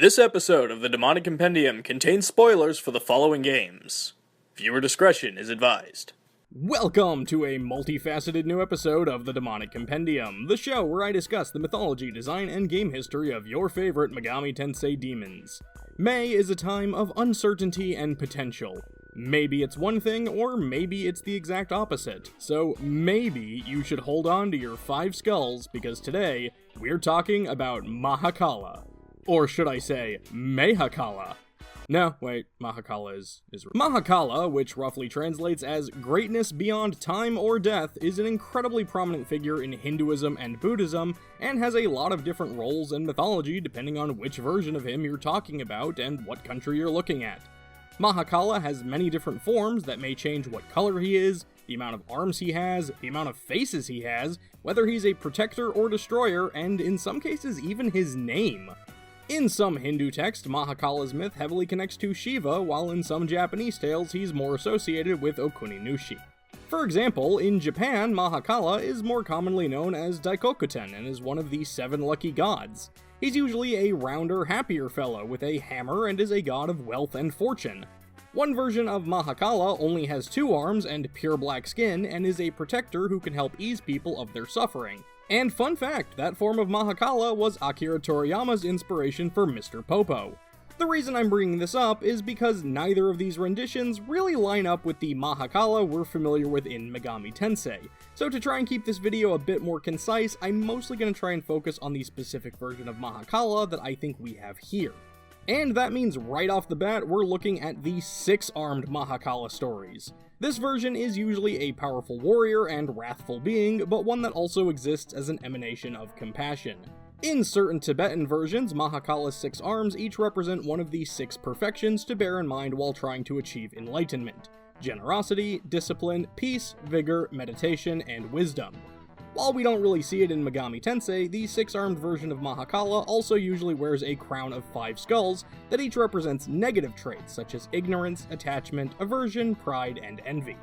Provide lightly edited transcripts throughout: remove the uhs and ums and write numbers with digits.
This episode of the Demonic Compendium contains spoilers for the following games. Viewer discretion is advised. Welcome to a multifaceted new episode of the Demonic Compendium, the show where I discuss the mythology, design, and game history of your favorite Megami Tensei demons. May is a time of uncertainty and potential. Maybe it's one thing, or maybe it's the exact opposite. So maybe you should hold on to your 5 skulls, because today, we're talking about Mahakala. Or should I say, Mahakala? No, wait, Mahakala is Mahakala, which roughly translates as greatness beyond time or death, is an incredibly prominent figure in Hinduism and Buddhism, and has a lot of different roles in mythology depending on which version of him you're talking about and what country you're looking at. Mahakala has many different forms that may change what color he is, the amount of arms he has, the amount of faces he has, whether he's a protector or destroyer, and in some cases even his name. In some Hindu text, Mahakala's myth heavily connects to Shiva, while in some Japanese tales he's more associated with Okuninushi. For example, in Japan, Mahakala is more commonly known as Daikokuten and is one of the 7 lucky gods. He's usually a rounder, happier fellow with a hammer and is a god of wealth and fortune. One version of Mahakala only has 2 arms and pure black skin and is a protector who can help ease people of their suffering. And fun fact, that form of Mahakala was Akira Toriyama's inspiration for Mr. Popo. The reason I'm bringing this up is because neither of these renditions really line up with the Mahakala we're familiar with in Megami Tensei. So to try and keep this video a bit more concise, I'm mostly going to try and focus on the specific version of Mahakala that I think we have here. And that means right off the bat, we're looking at the 6-armed Mahakala stories. This version is usually a powerful warrior and wrathful being, but one that also exists as an emanation of compassion. In certain Tibetan versions, Mahakala's 6 arms each represent one of the 6 perfections to bear in mind while trying to achieve enlightenment: generosity, discipline, peace, vigor, meditation, and wisdom. While we don't really see it in Megami Tensei, the 6-armed version of Mahakala also usually wears a crown of 5 skulls that each represents negative traits such as ignorance, attachment, aversion, pride, and envy.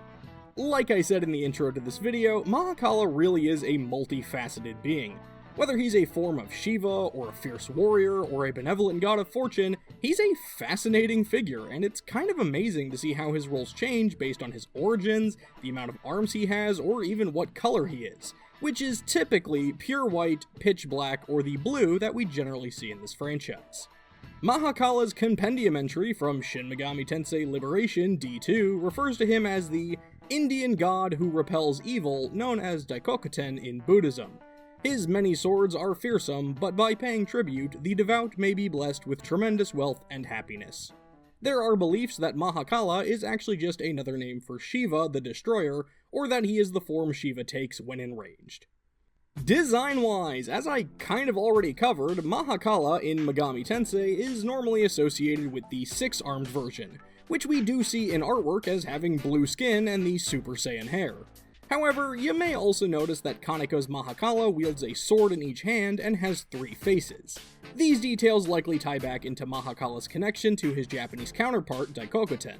Like I said in the intro to this video, Mahakala really is a multifaceted being. Whether he's a form of Shiva, or a fierce warrior, or a benevolent god of fortune, he's a fascinating figure, and it's kind of amazing to see how his roles change based on his origins, the amount of arms he has, or even what color he is, which is typically pure white, pitch black, or the blue that we generally see in this franchise. Mahakala's compendium entry from Shin Megami Tensei Liberation D2 refers to him as the Indian god who repels evil, known as Daikokuten in Buddhism. His many swords are fearsome, but by paying tribute, the devout may be blessed with tremendous wealth and happiness. There are beliefs that Mahakala is actually just another name for Shiva, the Destroyer, or that he is the form Shiva takes when enraged. Design-wise, as I kind of already covered, Mahakala in Megami Tensei is normally associated with the 6-armed version, which we do see in artwork as having blue skin and the Super Saiyan hair. However, you may also notice that Kaneko's Mahakala wields a sword in each hand and has 3 faces. These details likely tie back into Mahakala's connection to his Japanese counterpart, Daikokuten.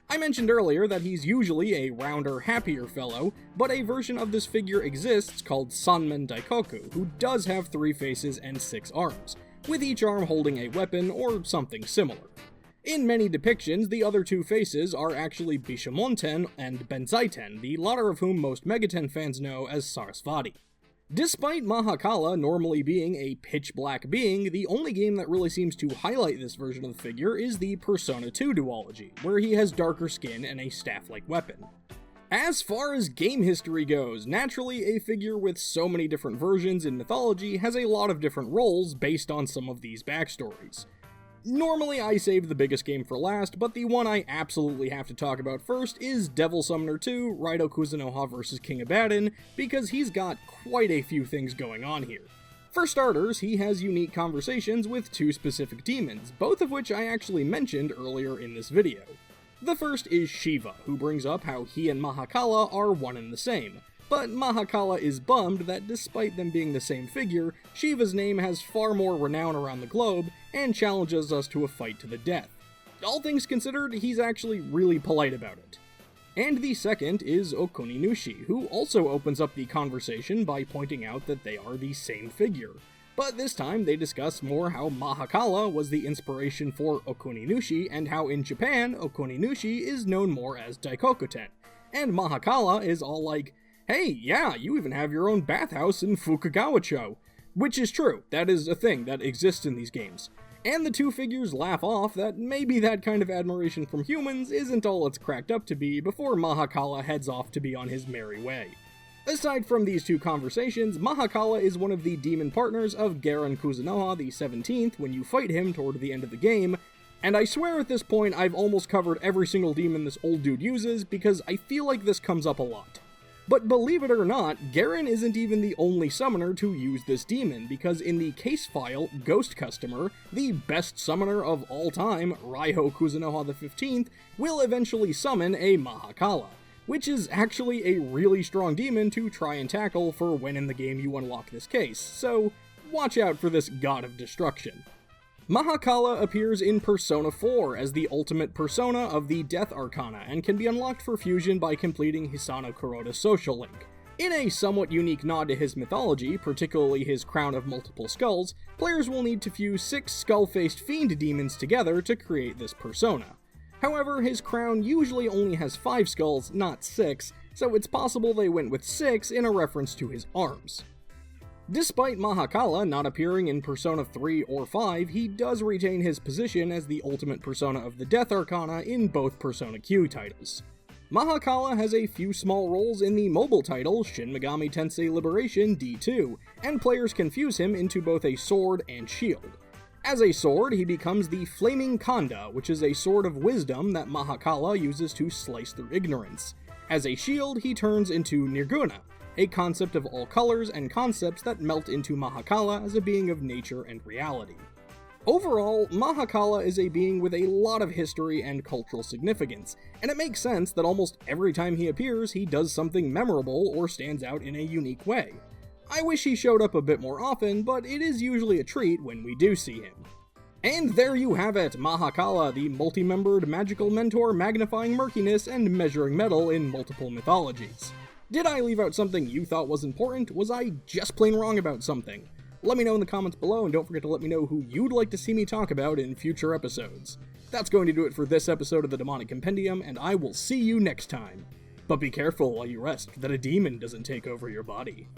I mentioned earlier that he's usually a rounder, happier fellow, but a version of this figure exists called Sanmen Daikoku, who does have 3 faces and 6 arms, with each arm holding a weapon or something similar. In many depictions, the other 2 faces are actually Bishamonten and Benzaiten, the latter of whom most Megaten fans know as Sarasvati. Despite Mahakala normally being a pitch-black being, the only game that really seems to highlight this version of the figure is the Persona 2 duology, where he has darker skin and a staff-like weapon. As far as game history goes, naturally a figure with so many different versions in mythology has a lot of different roles based on some of these backstories. Normally I save the biggest game for last, but the one I absolutely have to talk about first is Devil Summoner 2, Raido Kuzunoha vs King Abaddon, because he's got quite a few things going on here. For starters, he has unique conversations with 2 specific demons, both of which I actually mentioned earlier in this video. The first is Shiva, who brings up how he and Mahakala are one and the same. But Mahakala is bummed that despite them being the same figure, Shiva's name has far more renown around the globe, and challenges us to a fight to the death. All things considered, he's actually really polite about it. And the second is Okuninushi, who also opens up the conversation by pointing out that they are the same figure. But this time they discuss more how Mahakala was the inspiration for Okuninushi, and how in Japan, Okuninushi is known more as Daikokuten. And Mahakala is all like, hey, yeah, you even have your own bathhouse in Fukagawa-cho. Which is true, that is a thing that exists in these games. And the two figures laugh off that maybe that kind of admiration from humans isn't all it's cracked up to be before Mahakala heads off to be on his merry way. Aside from these two conversations, Mahakala is one of the demon partners of Garen Kuzunoha the 17th when you fight him toward the end of the game, and I swear at this point I've almost covered every single demon this old dude uses because I feel like this comes up a lot. But believe it or not, Garen isn't even the only summoner to use this demon, because in the case file, Ghost Customer, the best summoner of all time, Raiho Kuzunoha the 15th, will eventually summon a Mahakala, which is actually a really strong demon to try and tackle for when in the game you unlock this case, so watch out for this god of destruction. Mahakala appears in Persona 4 as the ultimate persona of the Death Arcana, and can be unlocked for fusion by completing Hisano Kuroda's social link. In a somewhat unique nod to his mythology, particularly his Crown of Multiple Skulls, players will need to fuse 6 skull-faced fiend demons together to create this persona. However, his crown usually only has 5 skulls, not 6, so it's possible they went with 6 in a reference to his arms. Despite Mahakala not appearing in Persona 3 or 5, he does retain his position as the ultimate persona of the Death Arcana in both Persona Q titles. Mahakala has a few small roles in the mobile title Shin Megami Tensei Liberation D2, and players can fuse him into both a sword and shield. As a sword, he becomes the Flaming Kanda, which is a sword of wisdom that Mahakala uses to slice through ignorance. As a shield, he turns into Nirguna, a concept of all colors and concepts that melt into Mahakala as a being of nature and reality. Overall, Mahakala is a being with a lot of history and cultural significance, and it makes sense that almost every time he appears, he does something memorable or stands out in a unique way. I wish he showed up a bit more often, but it is usually a treat when we do see him. And there you have it, Mahakala, the multi-membered magical mentor magnifying murkiness and measuring metal in multiple mythologies. Did I leave out something you thought was important? Was I just plain wrong about something? Let me know in the comments below, and don't forget to let me know who you'd like to see me talk about in future episodes. That's going to do it for this episode of the Demonic Compendium, and I will see you next time. But be careful while you rest that a demon doesn't take over your body.